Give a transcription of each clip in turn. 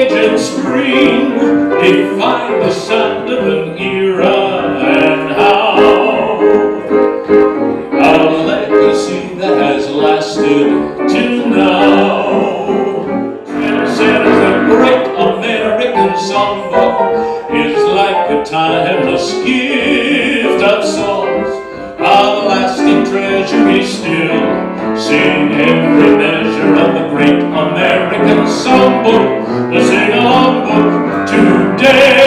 stage and screen define the sound of an era and how a legacy that has lasted till now. The great American songbook is like a timeless gift of songs, a lasting treasure we still sing every measure of the great American songbook, the sing-along book today.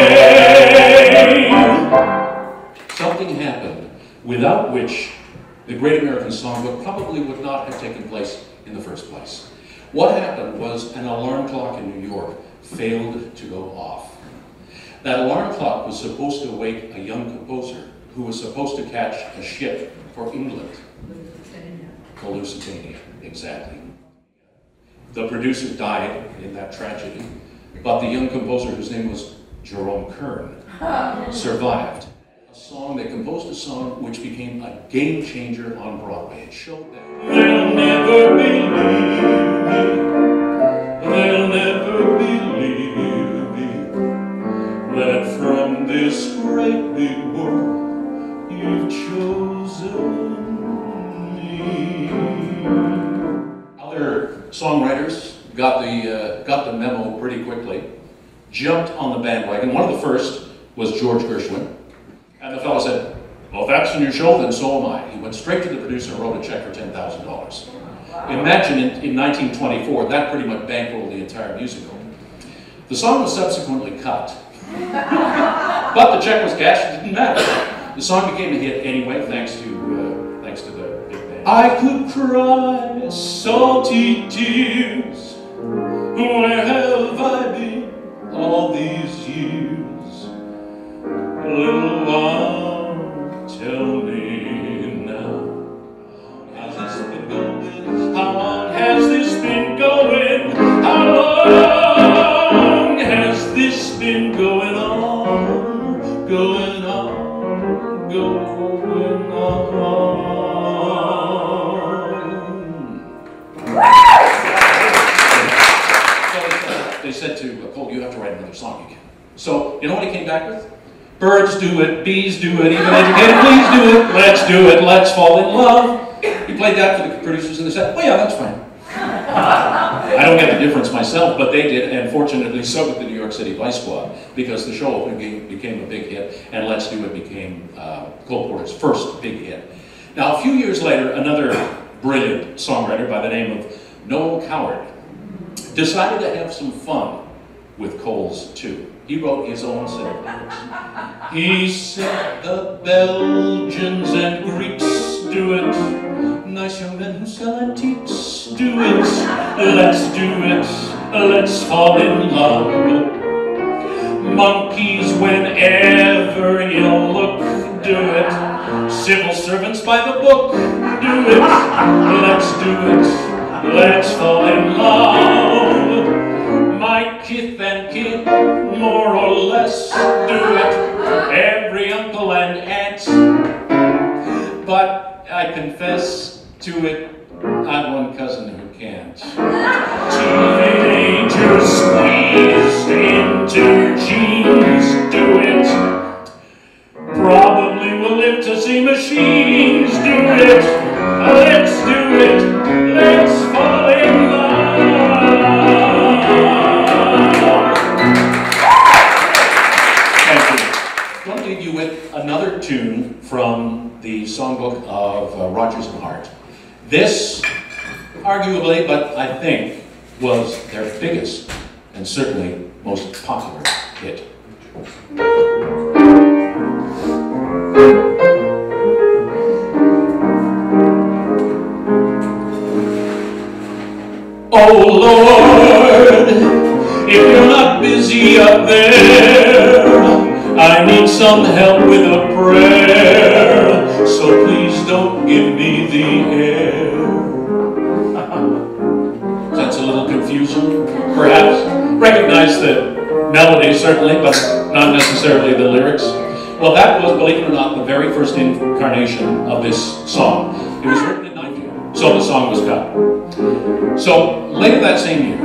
Something happened without which the great American songbook probably would not have taken place in the first place. What happened was an alarm clock in New York failed to go off. That alarm clock was supposed to wake a young composer who was supposed to catch a ship for England. For Lusitania, exactly. The producer died in that tragedy, but the young composer, whose name was Jerome Kern, survived. They composed a song which became a game changer on Broadway. It showed that they'll never believe me, they'll never believe me, that from this great big book you've chosen me. Other songwriters got the memo pretty quickly, jumped on the bandwagon. One of the first was George Gershwin. And the fellow said, well, if that's in your show, then so am I. He went straight to the producer and wrote a check for $10,000. Wow. Imagine in 1924, that pretty much bankrolled the entire musical. The song was subsequently cut. But the check was cashed, it didn't matter. The song became a hit anyway, thanks to the big band. I could cry salty tears. Where have I been all these years? A little while, tell me now. Has this been going? How long has this been going? How long has this been going on? Going on, going on. So they said to Cole, you have to write another song again. So, you know what he came back with? Birds do it, bees do it, even educated fleas do it, let's fall in love. He played that for the producers and they said, oh yeah, that's fine. I don't get the difference myself, but they did, and fortunately so did the New York City Vice Squad, because the show became a big hit, and Let's Do It became Cole Porter's first big hit. Now, a few years later, another brilliant songwriter by the name of Noel Coward decided to have some fun with Cole's too. He wrote his own set of lyrics. He said the Belgians and Greeks do it. Nice young men who sell antiques do it. Let's do it. Let's fall in love. Monkeys whenever you look do it. Civil servants by the book do it. Let's do it. Let's fall in love. My kith and kin, more or less, do it. Every uncle and aunt. But I confess to it, I've one cousin who can't. Teenagers squeezed into jeans, do it. Probably will live to see machines, do it. Let's do it. Let's fall in love. With another tune from the songbook of Rodgers and Hart. This, arguably, but I think, was their biggest and certainly most popular hit. Oh Lord, if you're not busy up there, I need some help with a prayer, so please don't give me the air. Sense a little confusion, perhaps? Recognize the melody, certainly, but not necessarily the lyrics. Well, that was, believe it or not, the very first incarnation of this song. It was written in 1990, so the song was cut. So later that same year,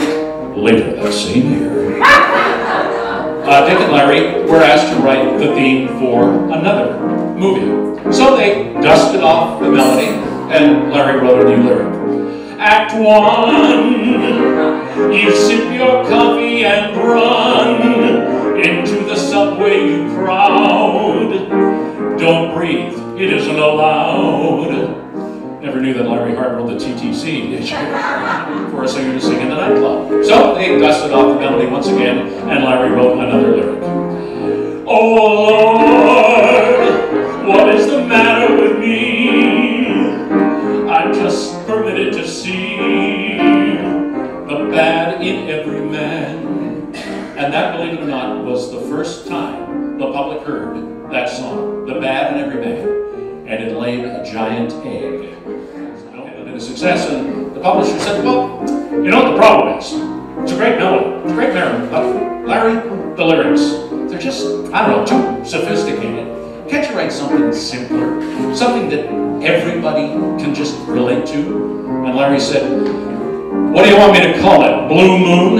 Dick and Larry were asked to write the theme for another movie. So they dusted off the melody, and Larry wrote a new lyric. Act 1, you sip your coffee and run into the subway, you crowd. Don't breathe, it isn't allowed. Never knew that Larry Hart wrote the TTC, did you? For a singer to sing in the nightclub. So they dusted off the melody once again, and Larry wrote another lyric. Oh Lord, what is the matter with me? I'm just permitted to see the bad in every man. And that, believe it or not, was the first time the public heard that song, The Bad in Every Man. And it laid a giant egg. It was a success, and the publisher said, well, you know what the problem is? It's a great melody, it's a great melody, but Larry, the lyrics, they're just, I don't know, too sophisticated. Can't you write something simpler? Something that everybody can just relate to? And Larry said, what do you want me to call it, Blue Moon?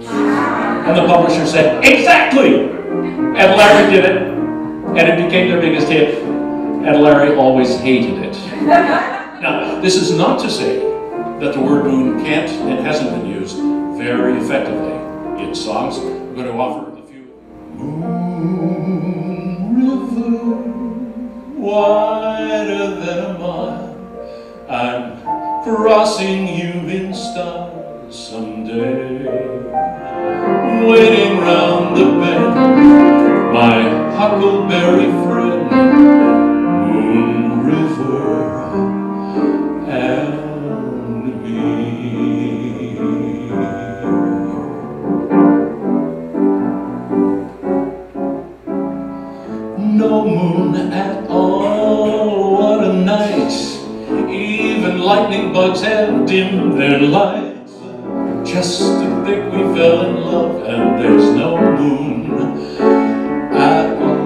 And the publisher said, exactly! And Larry did it, and it became their biggest hit. And Larry always hated it. Now, this is not to say that the word moon can't and hasn't been used very effectively in songs. I'm going to offer a few. Moon river, wider than a mile, I'm crossing you in stars someday. Waiting round the bend, my huckleberry friend, Moon River and me. No moon at all, what a night. Even lightning bugs have dimmed their lights. Just to think we fell in love and there's no moon at all.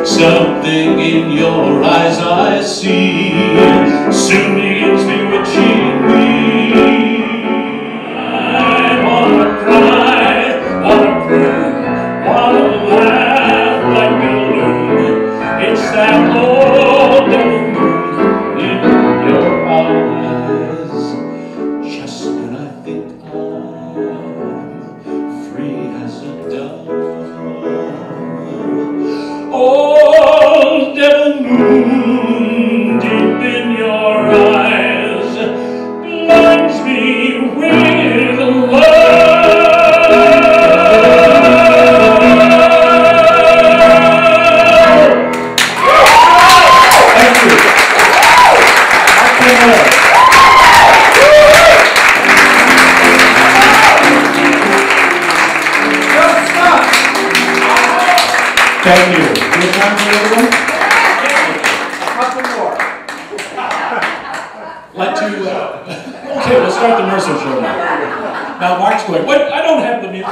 Something in your eyes I see soon begins bewitching me. I wanna cry, wanna cry, wanna laugh like a balloon. It's that old devil moon in your eyes. Just when I think I'm free as a dove, old devil moon deep in your eyes blinds me with love. Thank you. Thank you. Good time for everyone? A couple more. Like to, okay, we'll start the Mercer show now. Now Mark's going, what? I don't have the music.